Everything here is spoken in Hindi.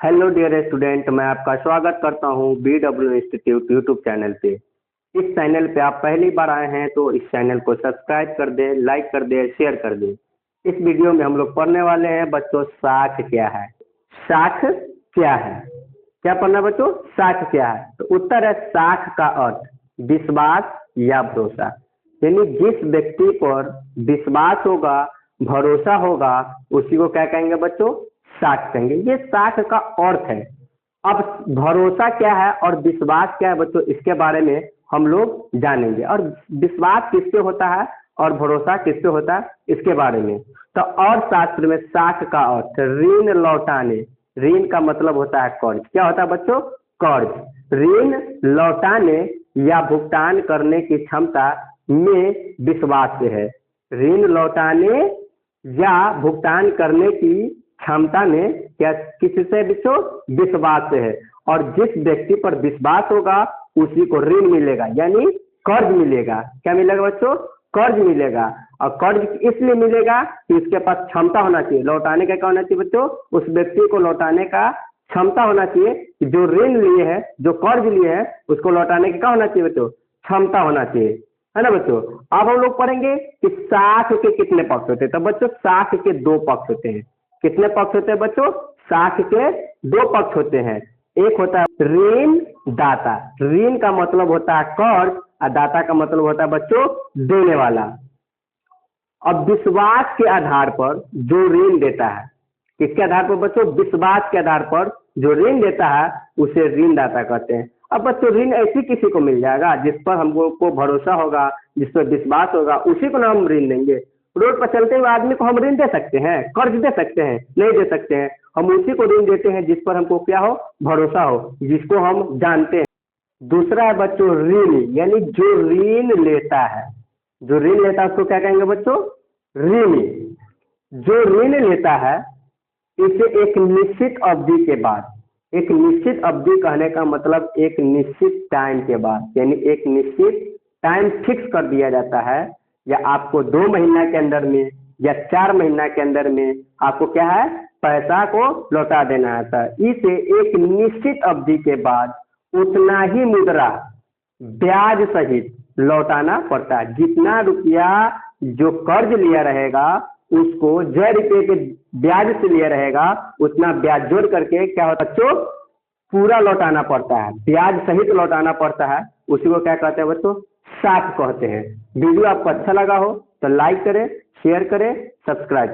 हेलो डियर स्टूडेंट, मैं आपका स्वागत करता हूं BW इंस्टीट्यूट यूट्यूब चैनल पे। इस चैनल पे आप पहली बार आए हैं तो इस चैनल को सब्सक्राइब कर दें, लाइक कर दें, शेयर कर दें। इस वीडियो में हम लोग पढ़ने वाले हैं बच्चों, साख क्या है। साख क्या है, क्या पढ़ना बच्चों? साख क्या है? तो उत्तर है साख का अर्थ विश्वास या भरोसा। यानी जिस व्यक्ति पर विश्वास होगा, भरोसा होगा, उसी को क्या कहेंगे बच्चों? साख कहेंगे। ये साख का अर्थ है। अब भरोसा क्या है और विश्वास क्या है बच्चों, इसके बारे में हम लोग जानेंगे। और विश्वास किससे होता है और भरोसा किससे होता है, इसके बारे में। तो अर्थशास्त्र में साख का अर्थ ऋण लौटाने। ऋण का मतलब होता है कर्ज। क्या होता है बच्चों? कर्ज। ऋण लौटाने या भुगतान करने की क्षमता में विश्वास है। ऋण लौटाने या भुगतान करने की क्षमता में क्या किससे बच्चों? विश्वास से है। और जिस व्यक्ति पर विश्वास होगा उसी को ऋण मिलेगा, यानी कर्ज मिलेगा। क्या मिलेगा बच्चों? कर्ज मिलेगा। और कर्ज इसलिए मिलेगा कि उसके पास क्षमता होना चाहिए लौटाने का। क्या होना चाहिए बच्चों? उस व्यक्ति को लौटाने का क्षमता होना चाहिए कि जो ऋण लिए है, जो कर्ज लिए है, उसको लौटाने का क्या होना चाहिए बच्चों? क्षमता होना चाहिए, है ना बच्चों। अब हम लोग पढ़ेंगे कि साख के कितने पक्ष होते हैं। तो बच्चों साख के दो पक्ष होते हैं। कितने पक्ष होते हैं बच्चों? साख के दो पक्ष होते हैं। एक होता है ऋण दाता। ऋण का मतलब होता है कर्ज और दाता का मतलब होता है बच्चों देने वाला। अब विश्वास के आधार पर जो ऋण देता है, किसके आधार पर बच्चों? विश्वास के आधार पर जो ऋण देता है उसे ऋणदाता कहते हैं। अब बच्चों ऋण ऐसी किसी को मिल जाएगा जिस पर हमको को भरोसा होगा, जिस पर विश्वास होगा, उसी को ना हम ऋण देंगे। रोड पर चलते हुए आदमी को हम ऋण दे सकते हैं? कर्ज दे सकते हैं? नहीं दे सकते हैं। हम उसी को ऋण देते हैं जिस पर हमको क्या हो? भरोसा हो, जिसको हम जानते हैं। दूसरा है बच्चों ऋण, यानी जो ऋण लेता है। जो ऋण लेता है उसको क्या कहेंगे बच्चों? ऋणी। जो ऋण लेता है इसे एक निश्चित अवधि के बाद, एक निश्चित अवधि कहने का मतलब एक निश्चित टाइम के बाद, यानी एक निश्चित टाइम फिक्स कर दिया जाता है, या आपको 2 महीना के अंदर में या 4 महीना के अंदर में आपको क्या है? पैसा को लौटा देना है। इसे एक निश्चित अवधि के बाद उतना ही मुद्रा ब्याज सहित लौटाना पड़ता है। जितना रुपया जो कर्ज लिया रहेगा उसको जो रुपये के ब्याज से लिया रहेगा उतना ब्याज जोड़ करके क्या होता है बच्चों? पूरा लौटाना पड़ता है, ब्याज सहित लौटाना पड़ता है। उसी को क्या कहते हैं बच्चों? साख कहते हैं। वीडियो आपको अच्छा लगा हो तो लाइक करें, शेयर करें, सब्सक्राइब